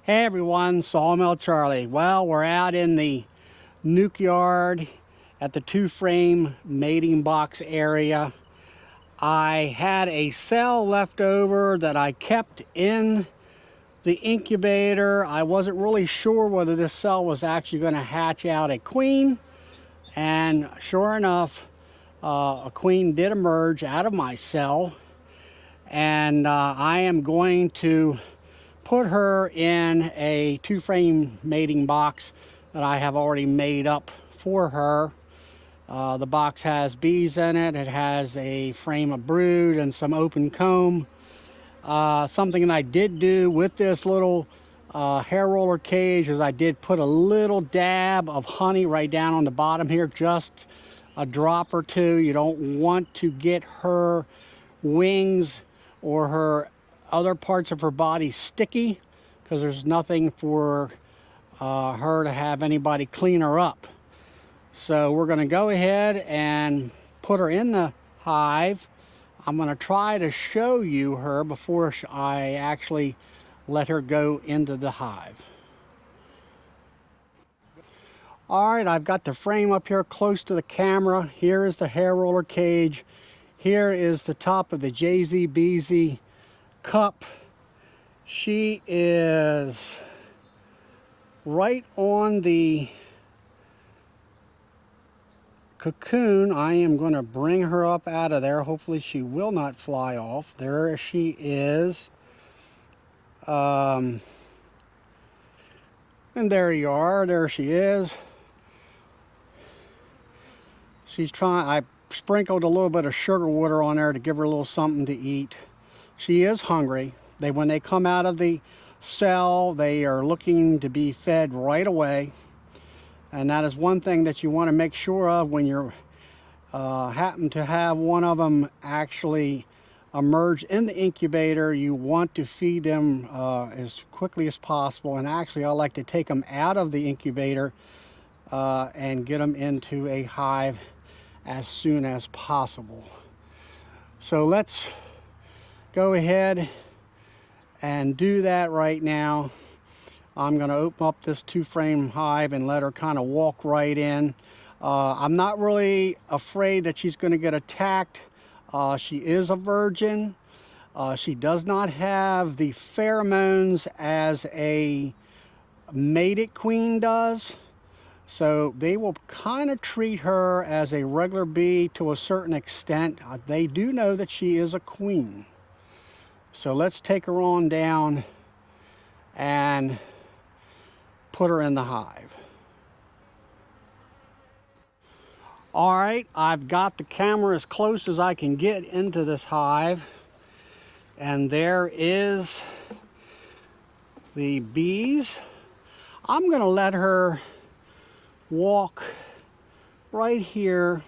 Hey everyone, Sawmill Charlie. Well, we're out in the nuke yard at the two-frame mating box area. I had a cell left over that I kept in the incubator. I wasn't really sure whether this cell was actually going to hatch out a queen, and sure enough, a queen did emerge out of my cell, and I am going to put her in a two-frame mating box that I have already made up for her. The box has bees in it. It has a frame of brood and some open comb. Something that I did do with this little hair roller cage is I did put a little dab of honey right down on the bottom here, just a drop or two. You don't want to get her wings or her other parts of her body sticky, because there's nothing for her to have anybody clean her up. So we're going to go ahead and put her in the hive. I'm going to try to show you her before I actually let her go into the hive. All right, I've got the frame up here close to the camera. Here is the hair roller cage. Here is the top of the JZBZ cup. She is right on the cocoon. I am going to bring her up out of there. Hopefully she will not fly off. There she is. And there you are. There she is. She's trying. I sprinkled a little bit of sugar water on there to give her a little something to eat. She is hungry. When they come out of the cell, they are looking to be fed right away. And that is one thing that you want to make sure of when you're happen to have one of them actually emerge in the incubator. You want to feed them as quickly as possible. And actually, I like to take them out of the incubator and get them into a hive as soon as possible. So let's go ahead and do that right now. I'm going to open up this two-frame hive and let her kind of walk right in. I'm not really afraid that she's going to get attacked. She is a virgin. She does not have the pheromones as a mated queen does. So they will kind of treat her as a regular bee to a certain extent. They do know that she is a queen. So let's take her on down and put her in the hive. All right, I've got the camera as close as I can get into this hive. And there is the bees. I'm going to let her walk right here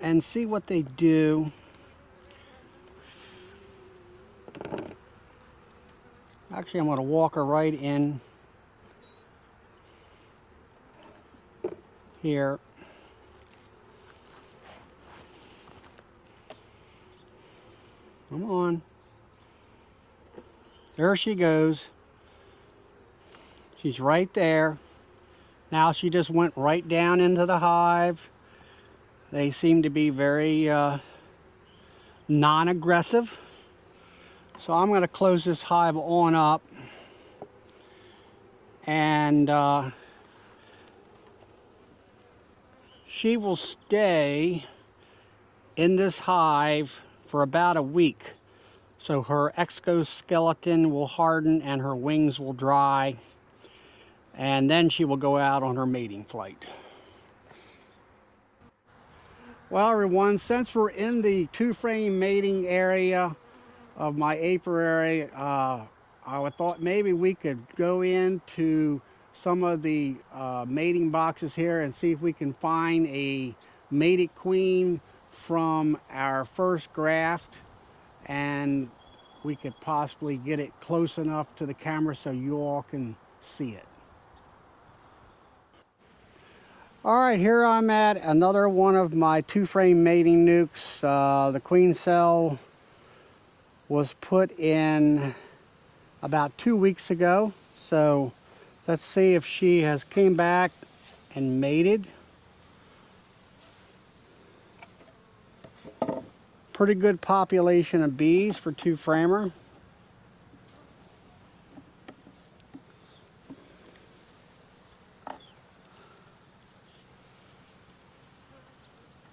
and see what they do. Actually, I'm going to walk her right in here. Come on. There she goes. She's right there. Now she just went right down into the hive. They seem to be very non-aggressive. So I'm going to close this hive on up, and she will stay in this hive for about a week. So her exoskeleton will harden and her wings will dry, and then she will go out on her mating flight. Well, everyone, since we're in the two-frame mating area of my apiary, I thought maybe we could go into some of the mating boxes here and see if we can find a mated queen from our first graft, and we could possibly get it close enough to the camera so you all can see it. All right, here I'm at another one of my two-frame mating nukes. The queen cell was put in about 2 weeks ago. So let's see if she has came back and mated. Pretty good population of bees for two-framer.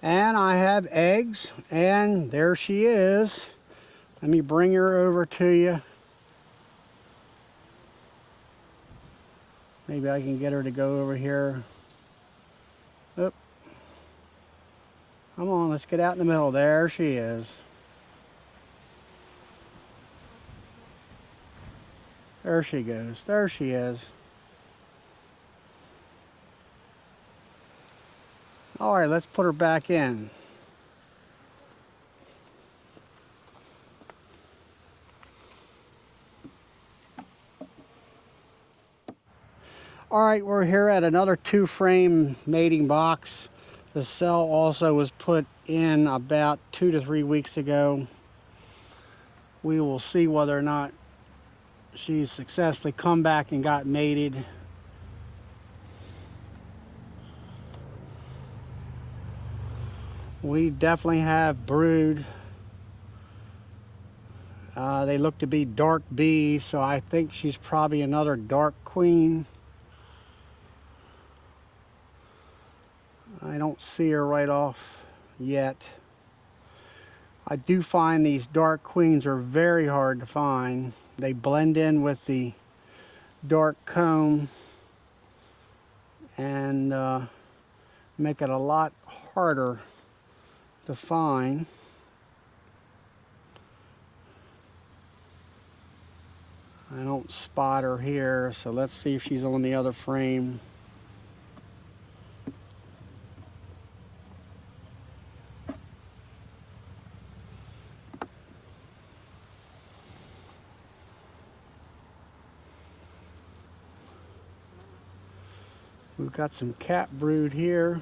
And I have eggs, and there she is. Let me bring her over to you. Maybe I can get her to go over here. Oop. Come on, let's get out in the middle. There she is. There she goes. There she is. All right, let's put her back in. All right, we're here at another two-frame mating box. The cell also was put in about 2 to 3 weeks ago. We will see whether or not she's successfully come back and got mated. We definitely have brood. They look to be dark bees, so I think she's probably another dark queen. I don't see her right off yet. I do find these dark queens are very hard to find. They blend in with the dark comb and make it a lot harder to find. I don't spot her here, so let's see if she's on the other frame. We've got some cat brood here.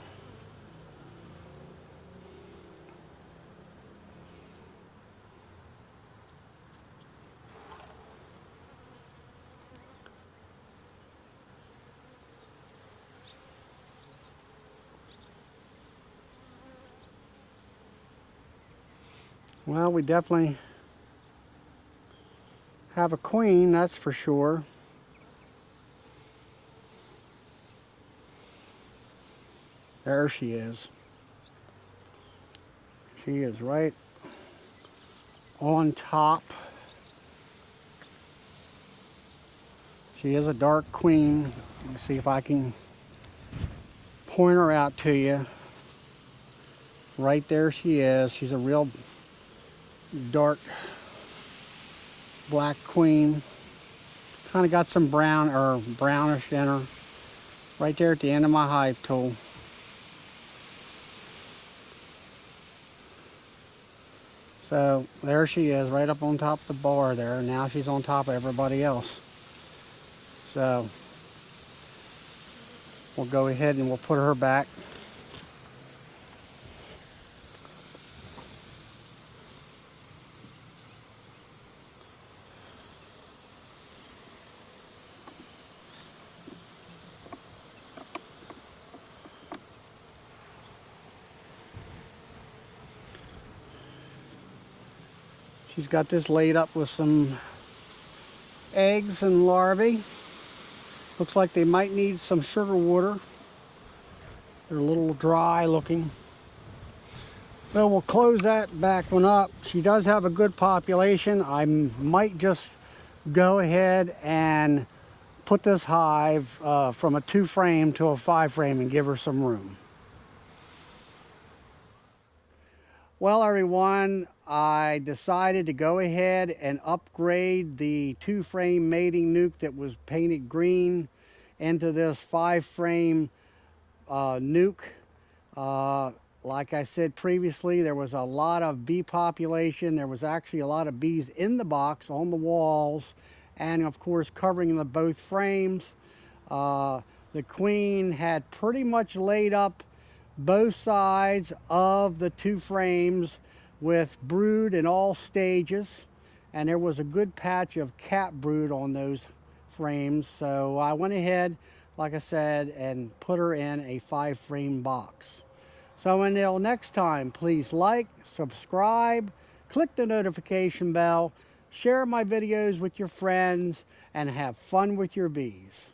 Well, we definitely have a queen, that's for sure. There she is. She is right on top. She is a dark queen. Let me see if I can point her out to you. Right there she is. She's a real dark black queen. Kind of got some brown or brownish in her. Right there at the end of my hive tool. So there she is, right up on top of the bar there. Now she's on top of everybody else. So we'll go ahead and we'll put her back. She's got this laid up with some eggs and larvae. Looks like they might need some sugar water. They're a little dry looking. So we'll close that back one up. She does have a good population. I might just go ahead and put this hive from a 2-frame to a 5-frame and give her some room. Well, everyone, I decided to go ahead and upgrade the 2-frame mating nuke that was painted green into this 5-frame nuke. Like I said previously, there was a lot of bee population. There was actually a lot of bees in the box, on the walls, and of course covering the both frames. The queen had pretty much laid up both sides of the 2 frames with brood in all stages, and there was a good patch of cat brood on those frames, so I went ahead, like I said, and put her in a 5-frame box. So until next time, please like, subscribe, click the notification bell, share my videos with your friends, and have fun with your bees.